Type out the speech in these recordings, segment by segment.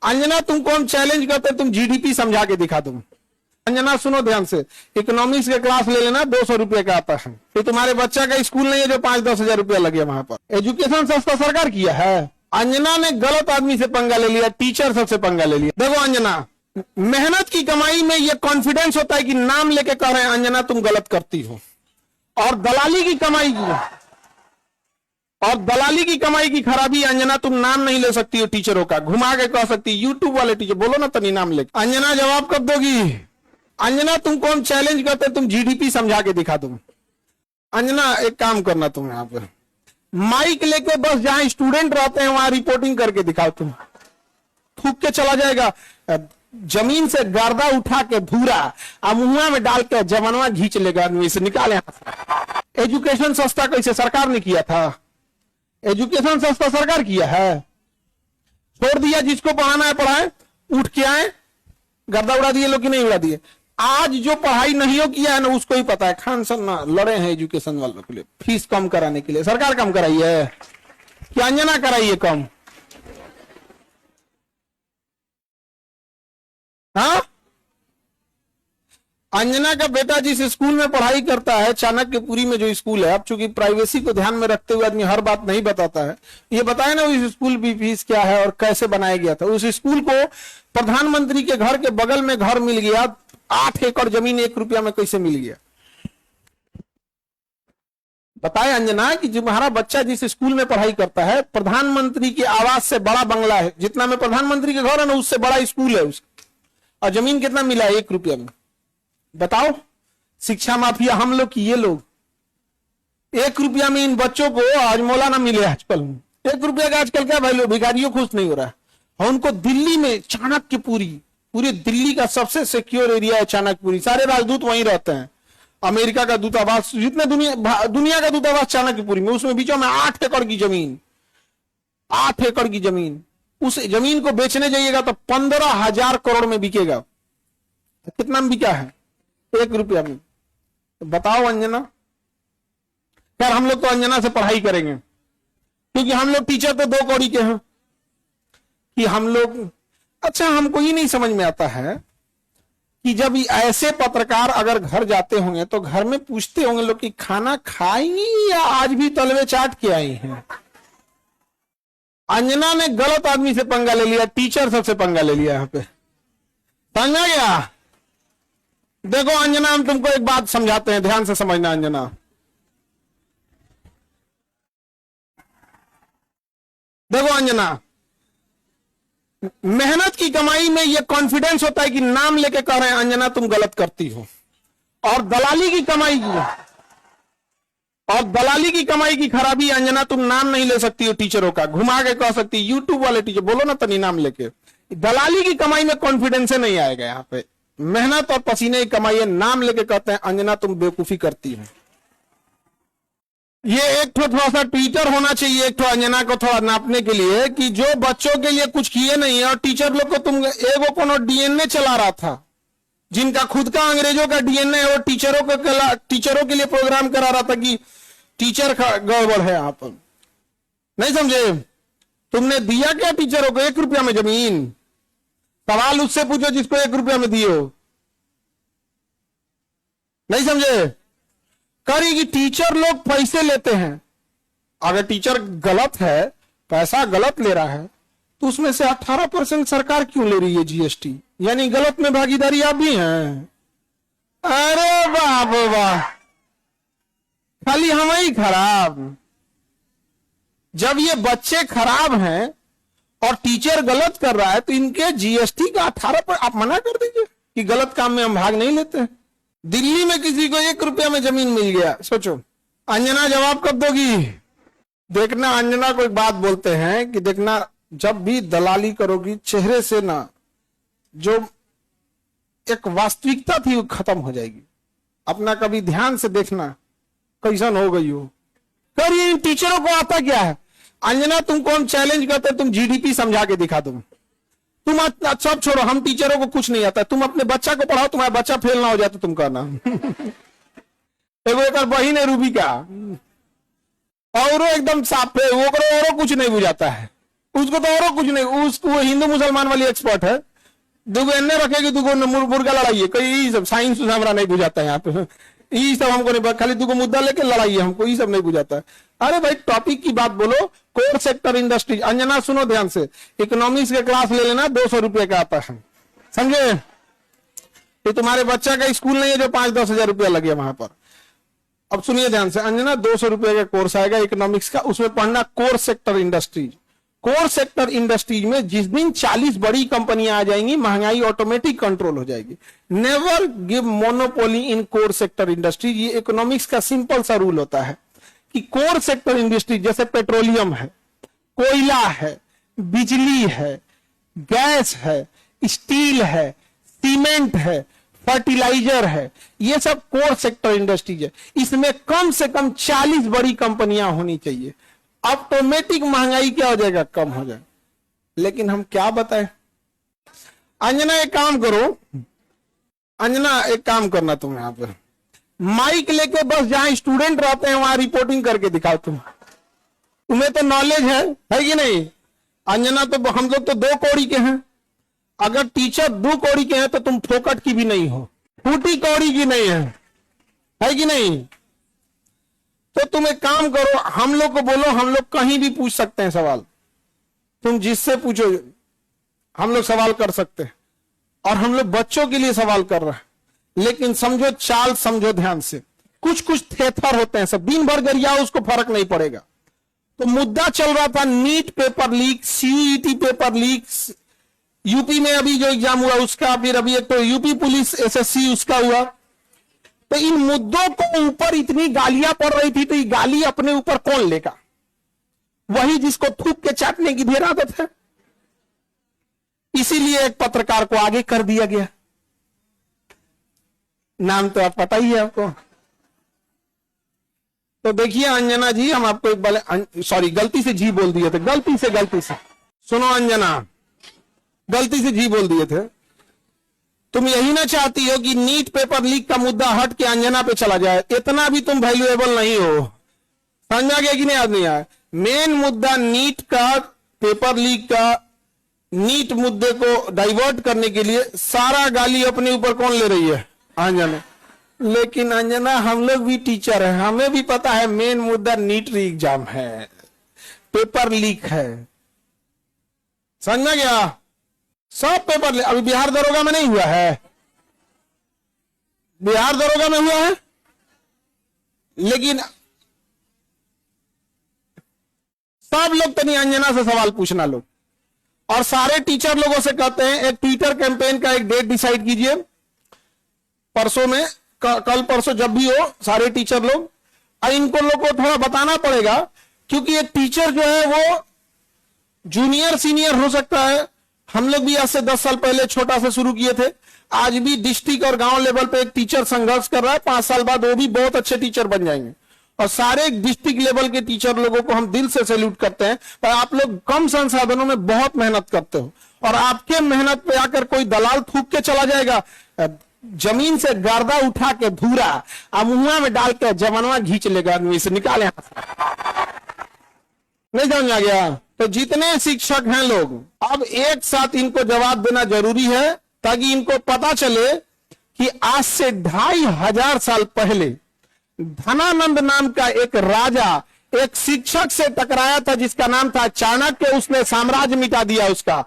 अंजना तुमको हम चैलेंज करते तुम जीडीपी समझा के दिखा दो। अंजना सुनो ध्यान से, इकोनॉमिक्स के क्लास ले लेना, 200 रुपए का आता है। फिर तुम्हारे बच्चा का स्कूल नहीं है जो 5-10 हजार रुपया लगे वहां पर। एजुकेशन सस्ता सरकार किया है। अंजना ने गलत आदमी से पंगा ले लिया, टीचर सबसे पंगा ले लिया। देखो अंजना, मेहनत की कमाई में यह कॉन्फिडेंस होता है कि नाम लेके कह रहे हैं अंजना तुम गलत करती हो। और दलाली की कमाई की खराबी, अंजना तुम नाम नहीं ले सकती हो टीचरों का, घुमा के कह सकती यूट्यूब वाले टीचर बोलो ना तनी नाम लेके। अंजना जवाब कब दोगी? अंजना तुमको हम चैलेंज करते तुम जीडीपी समझा के दिखा दो। अंजना एक काम करना, तुम यहाँ पे माइक लेके बस जहां स्टूडेंट रहते हैं वहां रिपोर्टिंग करके दिखाओ। तुम थूक के चला जाएगा, जमीन से गर्दा उठा के धूरा मुंह में डाल के जवानवा घींच लेगा आदमी से, निकाले। एजुकेशन सस्ता कैसे सरकार ने किया था? एजुकेशन सस्ता सरकार किया है। छोड़ दिया जिसको पढ़ाना है पढ़ाए, उठ के आए, गर्दा उड़ा दिए लोग कि नहीं उड़ा दिए। आज जो पढ़ाई नहीं हो किया है ना उसको ही पता है। खान सर ना लड़े हैं एजुकेशन वालों के लिए, फीस कम कराने के लिए। सरकार कम कराई है कि अंजना कराई है कम? हाँ, अंजना का बेटा जिस स्कूल में पढ़ाई करता है, चाणक्यपुरी में जो स्कूल है, अब चूंकि प्राइवेसी को ध्यान में रखते हुए आदमी हर बात नहीं बताता है, ये बताए ना उस स्कूल की फीस क्या है और कैसे बनाया गया था। उस स्कूल को प्रधानमंत्री के घर के बगल में घर मिल गया, 8 एकड़ जमीन 1 रुपया में कैसे मिल गया? बताए अंजना कि तुम्हारा बच्चा जिस स्कूल में पढ़ाई करता है, प्रधानमंत्री के आवास से बड़ा बंगला है, जितना में प्रधानमंत्री के घर है ना उससे बड़ा स्कूल है उसका, और जमीन कितना मिला है? 1 रुपया में। बताओ, शिक्षा माफिया हम लोग की ये लोग। 1 रुपया में इन बच्चों को आज मौलाना मिले आजकल। 1 रुपया का आजकल क्या वैल्यू? भिखारियों खुश नहीं हो रहा है। और उनको दिल्ली में चाणक्यपुरी, पूरे दिल्ली का सबसे सिक्योर एरिया है चाणक्यपुरी, सारे राजदूत वहीं रहते हैं। अमेरिका का दूतावास, जितने दुनिया का दूतावास चाणक्यपुरी में, उसमें बीचों में 8 एकड़ की जमीन, 8 एकड़ की जमीन। उस जमीन को बेचने जाइएगा तो 15,000 करोड़ में बिकेगा। कितना में बिका है? 1 रुपया में। तो बताओ अंजना। यार हम लोग तो अंजना से पढ़ाई करेंगे, क्योंकि हम लोग टीचर तो 2 कौड़ी के हैं कि हम लोग। अच्छा, हमको ये नहीं समझ में आता है कि जब ऐसे पत्रकार अगर घर जाते होंगे तो घर में पूछते होंगे लोग कि खाना खाई या आज भी तलवे चाट के आई हैं। अंजना ने गलत आदमी से पंगा ले लिया, टीचर सबसे पंगा ले लिया। यहां पे समझा गया? देखो अंजना, हम तुमको एक बात समझाते हैं, ध्यान से समझना अंजना। देखो अंजना, मेहनत की कमाई में यह कॉन्फिडेंस होता है कि नाम लेके कह रहे हैं अंजना तुम गलत करती हो। और दलाली की कमाई की खराबी, अंजना तुम नाम नहीं ले सकती हो टीचरों का, घुमा के कह सकती यूट्यूब वाले टीचर बोलो ना तनी नाम लेके। दलाली की कमाई में कॉन्फिडेंस नहीं आएगा। यहाँ पे मेहनत और पसीने की कमाई है, नाम लेके कहते हैं अंजना तुम बेवकूफी करती हो। ये एक थोड़ा सा ट्विटर होना चाहिए एक अंजना को थोड़ा नापने के लिए कि जो बच्चों के लिए कुछ किए नहीं है, और टीचर लोग को तुम एगो कोनो डीएनए चला रहा था, जिनका खुद का अंग्रेजों का डीएनए है, वो टीचरों के लिए प्रोग्राम करा रहा था कि टीचर गड़बड़ है। आप नहीं समझे? तुमने दिया क्या टीचरों को? 1 रुपया में जमीन। सवाल उससे पूछो जिसको 1 रुपया में दियो। नहीं समझे? करेगी टीचर लोग पैसे लेते हैं। अगर टीचर गलत है, पैसा गलत ले रहा है, तो उसमें से 18% सरकार क्यों ले रही है जीएसटी? यानी गलत में भागीदारी आप भी हैं। अरे बाप वाह, खाली हम ही खराब। जब ये बच्चे खराब हैं और टीचर गलत कर रहा है तो इनके जीएसटी का 18% आप मना कर दीजिए कि गलत काम में हम भाग नहीं लेते। दिल्ली में किसी को 1 रुपया में जमीन मिल गया, सोचो। अंजना जवाब कब दोगी? देखना, अंजना को एक बात बोलते हैं कि देखना, जब भी दलाली करोगी चेहरे से ना जो एक वास्तविकता थी वो खत्म हो जाएगी। अपना कभी ध्यान से देखना कैसन हो गई हो। करिए, टीचरों को आता क्या है? अंजना तुमको हम चैलेंज करते तुम जीडीपी समझा के दिखा दो। तुम सब छोड़ो, हम टीचरों को कुछ नहीं आता, तुम अपने बच्चा को पढ़ाओ, तुम्हारा बच्चा फेल ना हो जाए तो तुम कहना। एगो एक बहिन है रूबी का, और एकदम साफ है, वो कुछ नहीं बुझाता है। उसको तो और कुछ नहीं, उसको वो हिंदू मुसलमान वाली एक्सपर्ट है, दुगो एन्ने रखेगी, दुगो मुर्गा लड़ाइए, कोई सब साइंस हमारा नहीं बुझाता है यहाँ पे, ये सब हमको नहीं, खाली दुगो मुद्दा लेके लड़ाइए, हमको ये सब नहीं बुझाता है। अरे भाई टॉपिक की बात बोलो, कोर सेक्टर इंडस्ट्री। अंजना सुनो ध्यान से, इकोनॉमिक्स का क्लास ले लेना, 200 रुपये का आता है, समझे? ये तुम्हारे बच्चा का स्कूल नहीं है जो 5-10 हजार रुपया लगे वहां पर। अब सुनिए ध्यान से अंजना, 200 रुपये का कोर्स आएगा इकोनॉमिक्स का, उसमें पढ़ना core sector industries. Core sector industries में जिस दिन 40 बड़ी कंपनियां आ जाएंगी, महंगाई ऑटोमेटिक कंट्रोल हो जाएगी। नेवर गिव मोनोपोली इन कोर सेक्टर इंडस्ट्रीज। ये इकोनॉमिक्स का सिंपल सा रूल होता है कि कोर सेक्टर इंडस्ट्री जैसे पेट्रोलियम है, कोयला है, बिजली है, गैस है, स्टील है, सीमेंट है, फर्टिलाइजर है, ये सब कोर सेक्टर इंडस्ट्रीज है। इसमें कम से कम 40 बड़ी कंपनियां होनी चाहिए, ऑटोमेटिक महंगाई क्या हो जाएगा, कम हो जाएगा। लेकिन हम क्या बताएं? अंजना एक काम करो, अंजना एक काम करना, तुम यहां पर माइक लेके बस जहां स्टूडेंट रहते हैं वहां रिपोर्टिंग करके दिखाओ। तुम्हें तो नॉलेज है कि नहीं? अंजना तो हम लोग तो 2 कौड़ी के हैं, अगर टीचर 2 कौड़ी के हैं तो तुम फोकट की भी नहीं हो, फूटी कौड़ी की नहीं है कि नहीं? तो तुम एक काम करो, हम लोग को बोलो, हम लोग कहीं भी पूछ सकते हैं सवाल, तुम जिससे पूछो हम लोग सवाल कर सकते हैं, और हम लोग बच्चों के लिए सवाल कर रहे हैं। लेकिन समझो चाल, समझो ध्यान से, कुछ कुछ थेथर होते हैं, सब दिन भर गरियाओ उसको फर्क नहीं पड़ेगा। तो मुद्दा चल रहा था NEET paper leak, CUET paper leak, UP में अभी जो एग्जाम हुआ उसका, फिर अभी एक तो यूपी पुलिस एसएससी उसका हुआ। तो इन मुद्दों को ऊपर इतनी गालियां पड़ रही थी, तो ये गाली अपने ऊपर कौन लेगा? वही जिसको थूक के चाटने की ढेर आदत है। इसीलिए एक पत्रकार को आगे कर दिया गया, नाम तो आप पता ही है आपको। तो देखिए अंजना जी, हम आपको एक बार, सॉरी गलती से जी बोल दिए थे, गलती से सुनो अंजना, गलती से जी बोल दिए थे। तुम यही ना चाहती हो कि नीट पेपर लीक का मुद्दा हट के अंजना पे चला जाए? इतना भी तुम वैल्यूएबल नहीं हो, समझा गया कि नहीं आदमी? आया मेन मुद्दा नीट का, पेपर लीक का, नीट मुद्दे को डाइवर्ट करने के लिए सारा गाली अपने ऊपर कौन ले रही है? अंजना। लेकिन अंजना हम लोग भी टीचर हैं, हमें भी पता है मेन मुद्दा नीट एग्जाम है, पेपर लीक है, समझ में गया? सब पेपर अभी बिहार दरोगा में नहीं हुआ है, बिहार दरोगा में हुआ है, लेकिन सब लोग तो नहीं, अंजना से सवाल पूछना लोग, और सारे टीचर लोगों से कहते हैं एक ट्विटर कैंपेन का एक डेट डिसाइड कीजिए, परसों में, कल परसों जब भी हो, सारे टीचर लोग, और इनको लोग को थोड़ा बताना पड़ेगा, क्योंकि एक टीचर जो है वो जूनियर सीनियर हो सकता है। हम लोग भी आज से 10 साल पहले छोटा से शुरू किए थे, आज भी डिस्ट्रिक्ट और गांव लेवल पे एक टीचर संघर्ष कर रहा है, 5 साल बाद वो भी बहुत अच्छे टीचर बन जाएंगे। और सारे डिस्ट्रिक्ट लेवल के टीचर लोगों को हम दिल से सैल्यूट करते हैं, पर आप लोग कम संसाधनों में बहुत मेहनत करते हो, और आपके मेहनत पे आकर कोई दलाल थूक के चला जाएगा, जमीन से गर्दा उठा के धूरा मुंह में डाल के जवानवा घींच लेगा, आदमी से निकाले, नहीं समझ आ गया? तो जितने शिक्षक हैं लोग, अब एक साथ इनको जवाब देना जरूरी है, ताकि इनको पता चले कि आज से 2500 साल पहले धनानंद नाम का एक राजा एक शिक्षक से टकराया था, जिसका नाम था चाणक्य, उसने साम्राज्य मिटा दिया उसका।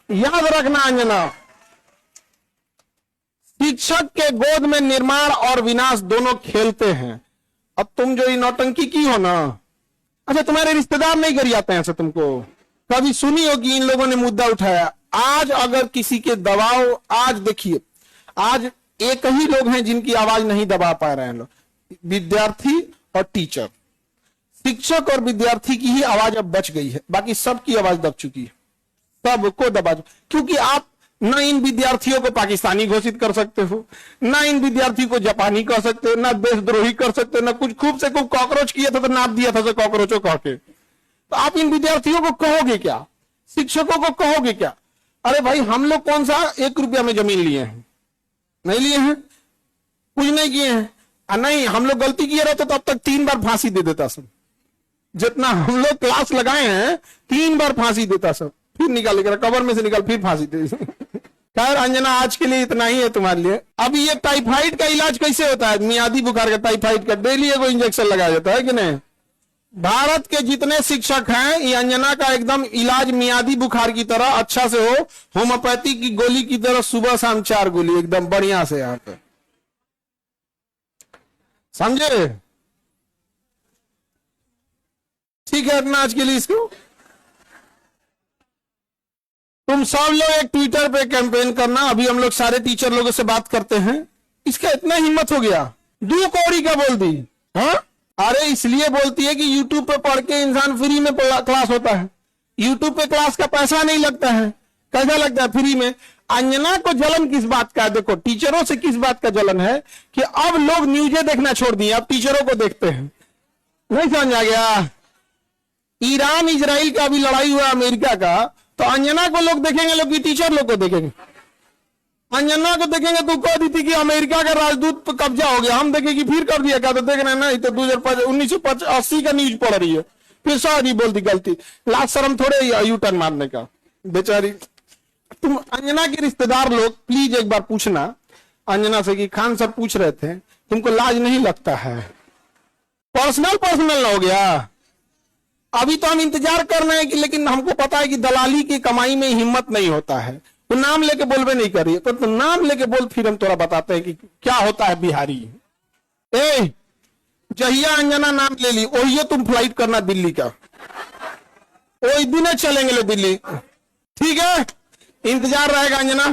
याद रखना अंजना, शिक्षक के गोद में निर्माण और विनाश दोनों खेलते हैं। अब तुम जो ये नौटंकी की हो ना, अच्छा तुम्हारे रिश्तेदार नहीं करी जाते हैं ऐसे? तुमको कभी सुनी हो कि इन लोगों ने मुद्दा उठाया? आज अगर किसी के दबाव, आज देखिए, आज एक ही लोग हैं जिनकी आवाज नहीं दबा पा रहे हैं लोग, विद्यार्थी और टीचर। शिक्षक और विद्यार्थी की ही आवाज अब बच गई है, बाकी सबकी आवाज दब चुकी है, सबको दबा, क्योंकि आप न इन विद्यार्थियों को पाकिस्तानी घोषित कर सकते हो, न इन विद्यार्थियों को जापानी कह सकते हो, न देशद्रोही कर सकते हो, न कुछ खूब से खूब कॉकरोच किया था तो नाप दिया था कॉकरोचों कह के। तो आप इन विद्यार्थियों को कहोगे क्या? शिक्षकों को कहोगे क्या? अरे भाई हम लोग कौन सा 1 रुपया में जमीन लिए हैं? नहीं लिए हैं, कुछ नहीं किए हैं। नहीं, हम लोग गलती किए रहते तो अब तक 3 बार फांसी दे देता सब। जितना हम लोग क्लास लगाए हैं 3 बार फांसी देता सब, फिर निकाल कर कवर में से निकाल फिर फांसी दे। खैर अंजना आज के लिए इतना ही है तुम्हारे लिए। अब ये टाइफाइड का इलाज कैसे होता है, मियादी बुखार का, टाइफाइड का डेली एगो इंजेक्शन लगाया जाता है कि नहीं। भारत के जितने शिक्षक हैं ये अंजना का एकदम इलाज मियादी बुखार की तरह अच्छा से हो, होम्योपैथी की गोली की तरह सुबह शाम 4 गोली एकदम बढ़िया से यहाँ पे, समझे। ठीक है इतना आज के लिए। इसको तुम सब लोग एक ट्विटर पे कैंपेन करना, अभी हम लोग सारे टीचर लोगों से बात करते हैं। इसका इतना हिम्मत हो गया, 2 कौड़ी का बोल दी। हाँ अरे इसलिए बोलती है कि यूट्यूब पे पढ़ के इंसान फ्री में क्लास होता है, यूट्यूब पे क्लास का पैसा नहीं लगता है। कैसा लगता है, फ्री में। अंजना को जलन किस बात का है, देखो टीचरों से किस बात का जलन है कि अब लोग न्यूज़ें देखना छोड़ दिए, अब टीचरों को देखते हैं। नहीं समझ आ गया। ईरान इजराइल का अभी लड़ाई हुआ अमेरिका का, तो अंजना को लोग देखेंगे, लोग की टीचर लोग को देखेंगे। अंजना को देखेंगे तो कह दी थी कि अमेरिका का राजदूत पर कब्जा हो गया, हम देखेंगे फिर कर दिया क्या, तो देख रहे हैं ना, तो 1980 का न्यूज पढ़ रही है, फिर सारी बोल दी गलती। लास्ट शर्म थोड़े यू टर्न मारने का, बेचारी। तुम अंजना के रिश्तेदार लोग प्लीज एक बार पूछना अंजना से कि खान साहब पूछ रहे थे तुमको लाज नहीं लगता है। पर्सनल हो गया। अभी तो हम इंतजार कर रहे हैं कि, लेकिन हमको पता है कि दलाली की कमाई में हिम्मत नहीं होता है। तो नाम लेके बोलबे नहीं कर रही है, तो नाम लेके बोल, फिर हम थोड़ा बताते हैं कि क्या होता है बिहारी। ए जहिया अंजना नाम ले ली वही तुम फ्लाइट करना दिल्ली का, वही दिन चलेंगे ले दिल्ली। ठीक है इंतजार रहेगा अंजना।